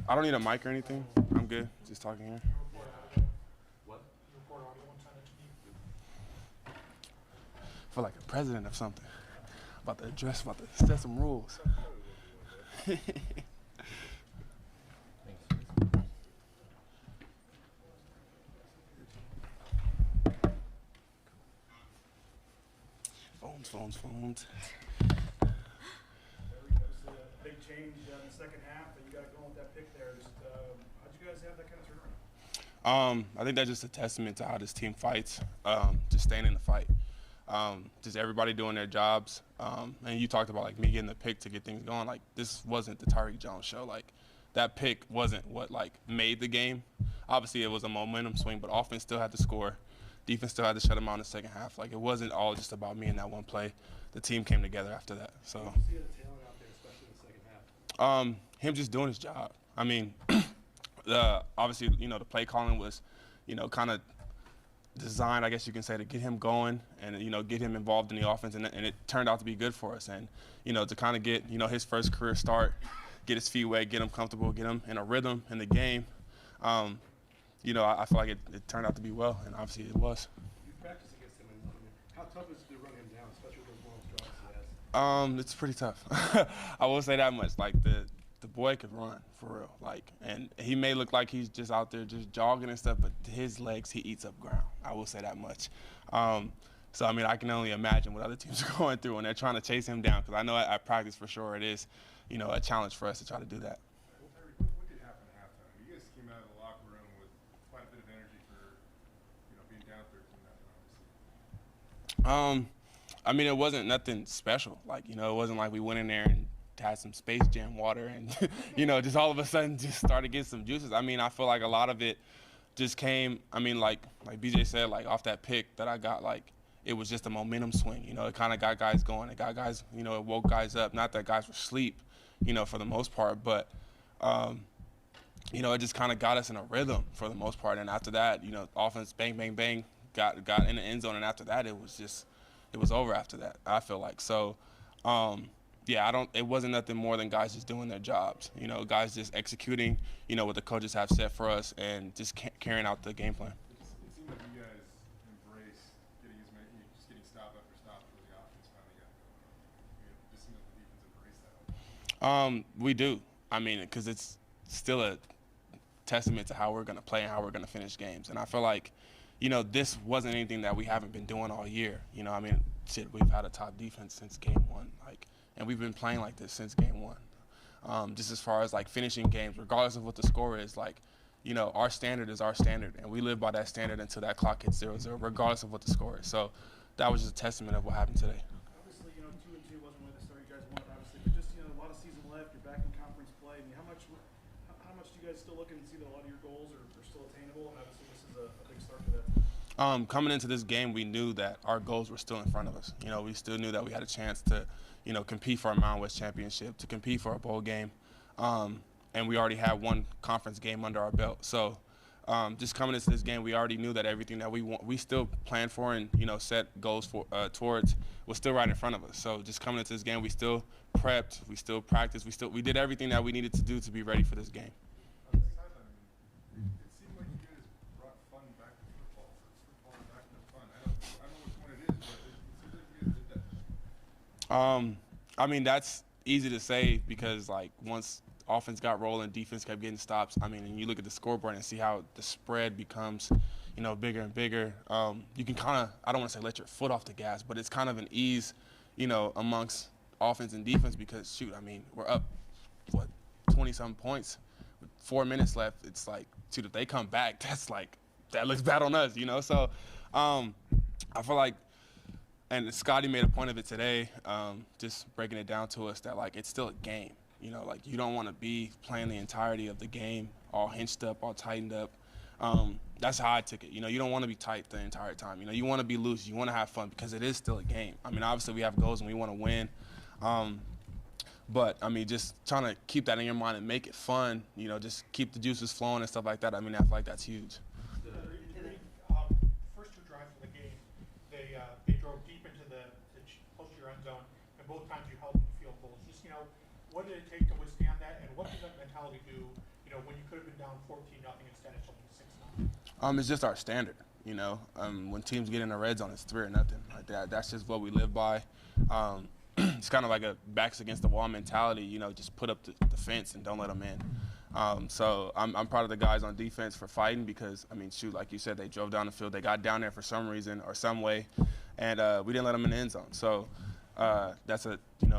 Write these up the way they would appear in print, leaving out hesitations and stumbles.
I don't need a mic or anything. I'm good. Just talking here. What? I feel like a president of something. About to address, about to set some rules. Phones. Big change in the second half, and you got going with that pick there. Just how'd you guys have that kind of turnaround? I think that's just a testament to how this team fights. Just staying in the fight. Just everybody doing their jobs. And you talked about like me getting the pick to get things going. Like this wasn't the Tyreque Jones show. Like that pick wasn't what like made the game. Obviously, it was a momentum swing, but offense still had to score. Defense still had to shut them out in the second half. Like it wasn't all just about me in that one play. The team came together after that. So. Did you see the talent out there, especially in the second half? Him just doing his job. I mean, obviously, the play calling was, kind of designed, I guess you can say, to get him going and, get him involved in the offense. And it turned out to be good for us. And, to kind of get, his first career start, get his feet wet, get him comfortable, get him in a rhythm in the game. I feel like it turned out to be well, and obviously it was. You practice against him, and how tough is it to run him down, especially with those long strides he has? It's pretty tough. I will say that much. Like the boy could run for real. Like, and he may look like he's just out there just jogging and stuff, but his legs, he eats up ground. I will say that much. So I mean, I can only imagine what other teams are going through when they're trying to chase him down. Because I know at practice for sure it is, a challenge for us to try to do that. What did happen at halftime? You guys came out of the locker room with quite a bit of energy for, being down 13-0, obviously. I mean, it wasn't nothing special. Like, it wasn't like we went in there and had some Space Jam water and, just all of a sudden just started getting some juices. I mean, I feel like a lot of it just came, I mean, like BJ said, like off that pick that I got, like, it was just a momentum swing. It kind of got guys going. It got guys, it woke guys up. Not that guys were asleep, for the most part, but, it just kind of got us in a rhythm for the most part. And after that, offense, bang, bang, bang, got in the end zone. And after that, it was over after that, I feel like. So, it wasn't nothing more than guys just doing their jobs. Guys just executing, what the coaches have set for us and just carrying out the game plan. It seemed like you guys embraced getting stop after stop until the offense finally got going. It just seemed like the defense embraced that. We do. I mean, because it's still a testament to how we're going to play and how we're going to finish games. And I feel like, this wasn't anything that we haven't been doing all year. I mean, we've had a top defense since game one. And we've been playing like this since game one. Just as far as like finishing games, regardless of what the score is, our standard is our standard, and we live by that standard until that clock hits 0-0, regardless of what the score is. So that was just a testament of what happened today. Obviously, 2-2 wasn't really the start you guys wanted, obviously, but just a lot of season left. You're back in conference play. I mean, how much do you guys still looking to see that a lot of your goals are still attainable? And obviously, this is a big start for that. Coming into this game, we knew that our goals were still in front of us. We still knew that we had a chance to, compete for a Mountain West championship, to compete for a bowl game. And we already had one conference game under our belt. So just coming into this game, we already knew that everything that we still planned for and, set goals for towards was still right in front of us. So just coming into this game, we still prepped, we still practiced, we did everything that we needed to do to be ready for this game. On the sideline, it seemed like you guys brought fun back to football. Football back to fun. I don't know which one it is, but it seems like you guys did that. I mean, that's easy to say because, like, once offense got rolling, defense kept getting stops. I mean, and you look at the scoreboard and see how the spread becomes, bigger and bigger. You can kind of, I don't want to say let your foot off the gas, but it's kind of an ease, amongst offense and defense because, shoot, I mean, we're up, 20-something points with 4 minutes left. It's like, shoot, if they come back, that looks bad on us, So I feel like, and Scotty made a point of it today, just breaking it down to us that, like, it's still a game. You don't want to be playing the entirety of the game all hinched up, all tightened up. That's how I took it. You don't want to be tight the entire time. You want to be loose. You want to have fun because it is still a game. I mean, obviously we have goals and we want to win. But, I mean, just trying to keep that in your mind and make it fun, just keep the juices flowing and stuff like that. I mean, I feel like that's huge. First two drives of the game, they drove deep into the close to your end zone, and both times you held them to field goals. Just, what did it take to withstand that, and what does that mentality do, when you could have been down 14-0 instead it's only 6-0? It's just our standard, you know. When teams get in the red zone, it's 3-0. Like that's just what we live by. It's kind of like a backs against the wall mentality, you know, just put up the fence and don't let them in. So I'm proud of the guys on defense for fighting because, I mean, shoot, like you said, they drove down the field. They got down there for some reason or some way, and we didn't let them in the end zone. So that's a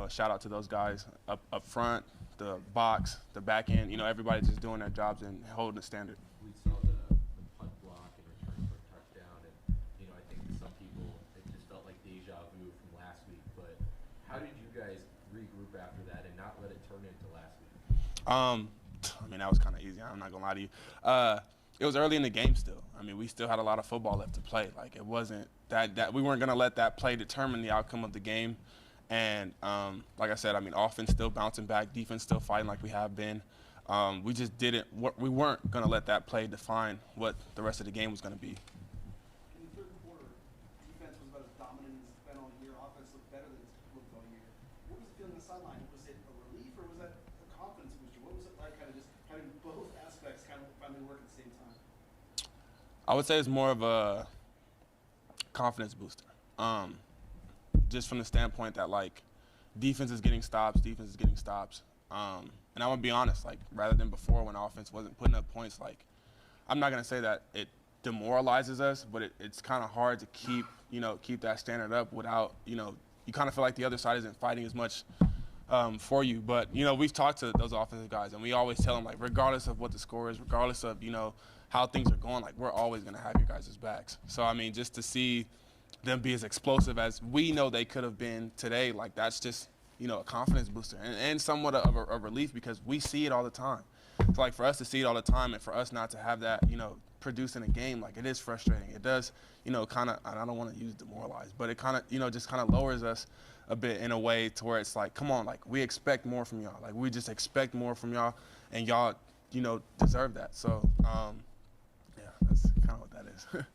shout out to those guys up front, the box, the back end. You know, everybody just doing their jobs and holding the standard. We saw the punt block and return for a touchdown, and I think to some people it just felt like deja vu from last week. But how did you guys regroup after that and not let it turn into last week? I mean, that was kind of easy. I'm not gonna lie to you. It was early in the game still. I mean, we still had a lot of football left to play. Like, it wasn't that we weren't gonna let that play determine the outcome of the game. And like I said, I mean, offense still bouncing back, defense still fighting like we have been. We just we weren't going to let that play define what the rest of the game was going to be. In the third quarter, defense was about as dominant as it's been all year. Offense looked better than it's looked all year. What was the feeling on the sideline? Was it a relief or was that a confidence booster? What was it like kind of just having both aspects kind of finally work at the same time? I would say it's more of a confidence booster. Just from the standpoint that, like, defense is getting stops. And I'm going to be honest, like, rather than before when offense wasn't putting up points, like, I'm not going to say that it demoralizes us, but it's kind of hard to keep that standard up without, you kind of feel like the other side isn't fighting as much for you. But, we've talked to those offensive guys, and we always tell them, like, regardless of what the score is, regardless of, how things are going, like, we're always going to have your guys' backs. So, I mean, just to see them be as explosive as we know they could have been today, like, that's just, a confidence booster and somewhat of a relief because we see it all the time. So, like, for us to see it all the time and for us not to have that, produce in a game, like, it is frustrating. It does, kind of, I don't want to use demoralize, but it kind of, just kind of lowers us a bit in a way to where it's like, come on, like, we expect more from y'all. Like, we just expect more from y'all, and y'all, deserve that. So, yeah, that's kind of what that is.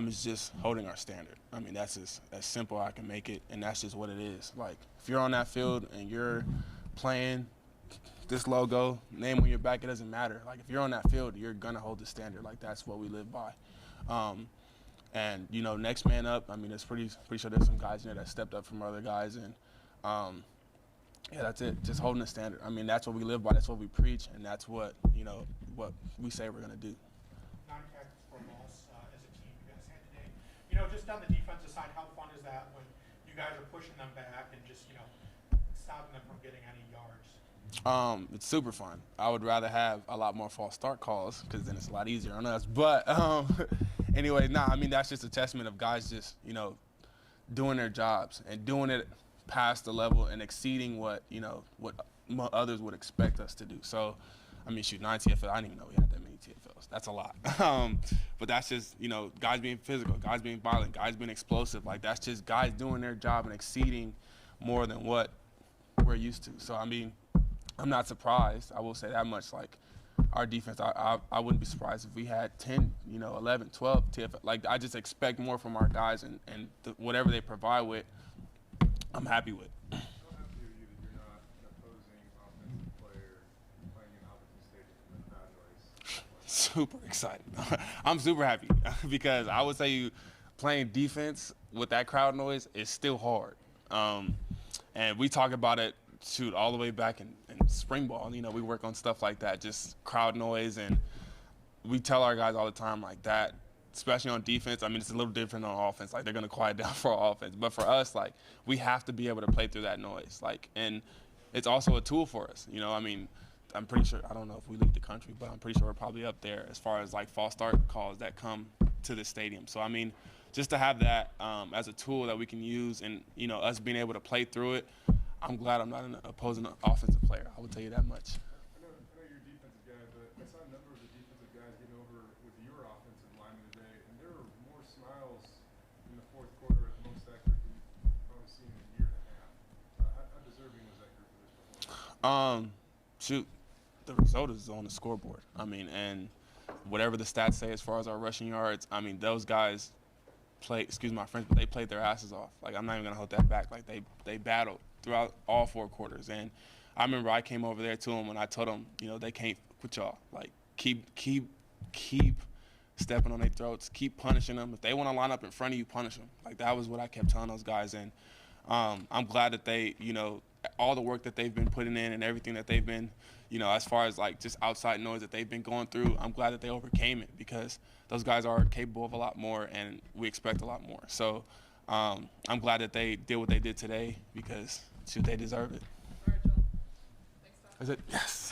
It's just holding our standard. I mean, that's as simple as I can make it, and that's just what it is. Like, if you're on that field and you're playing this logo, name on your back, it doesn't matter. Like, if you're on that field, you're going to hold the standard. Like, that's what we live by. And, next man up, I mean, it's pretty sure there's some guys in there that stepped up from other guys. And, yeah, that's it, just holding the standard. I mean, that's what we live by. That's what we preach, and that's what, what we say we're going to do. Just on the defensive side, how fun is that when you guys are pushing them back and just, stopping them from getting any yards? It's super fun. I would rather have a lot more false start calls because then it's a lot easier on us. But anyway, I mean, that's just a testament of guys just, doing their jobs and doing it past the level and exceeding what others would expect us to do. So, I mean, shoot, 9 TFLs. I didn't even know we had that many TFLs. That's a lot. But that's just, guys being physical, guys being violent, guys being explosive. Like, that's just guys doing their job and exceeding more than what we're used to. So, I mean, I'm not surprised. I will say that much. Like, our defense, I wouldn't be surprised if we had 10, 11, 12 TFL. Like, I just expect more from our guys, and whatever they provide with, I'm happy with. Super excited. I'm super happy because I would say playing defense with that crowd noise is still hard. And we talk about it, all the way back in spring ball. We work on stuff like that, just crowd noise. And we tell our guys all the time like that, especially on defense. I mean, it's a little different on offense. Like, they're going to quiet down for our offense. But for us, like, we have to be able to play through that noise. Like, and it's also a tool for us. I mean, I'm pretty sure, I don't know if we lead the country, but I'm pretty sure we're probably up there as far as, like, false start calls that come to the stadium. So, I mean, just to have that as a tool that we can use and, us being able to play through it, I'm glad I'm not an opposing offensive player. I will tell you that much. I know you're a defensive guy, but I saw a number of the defensive guys getting over with your offensive lineman today, and there were more smiles in the fourth quarter at most that group than you've probably seen in a year and a half. How deserving was that group of this performance? Shoot. The result is on the scoreboard. I mean, and whatever the stats say as far as our rushing yards, I mean, those guys played, excuse my French, but they played their asses off. Like, I'm not even going to hold that back. Like, they battled throughout all 4 quarters. And I remember I came over there to them and I told them, you know, they can't quit y'all. Like, keep stepping on their throats, keep punishing them. If they want to line up in front of you, punish them. Like, that was what I kept telling those guys. And I'm glad that they, you know, all the work that they've been putting in and everything that they've been, you know, as far as like just outside noise that they've been going through, I'm glad that they overcame it, because those guys are capable of a lot more and we expect a lot more. So I'm glad that they did what they did today, because shoot, they deserve it. All right, Joe. Thanks, Tom. Is it? Yes.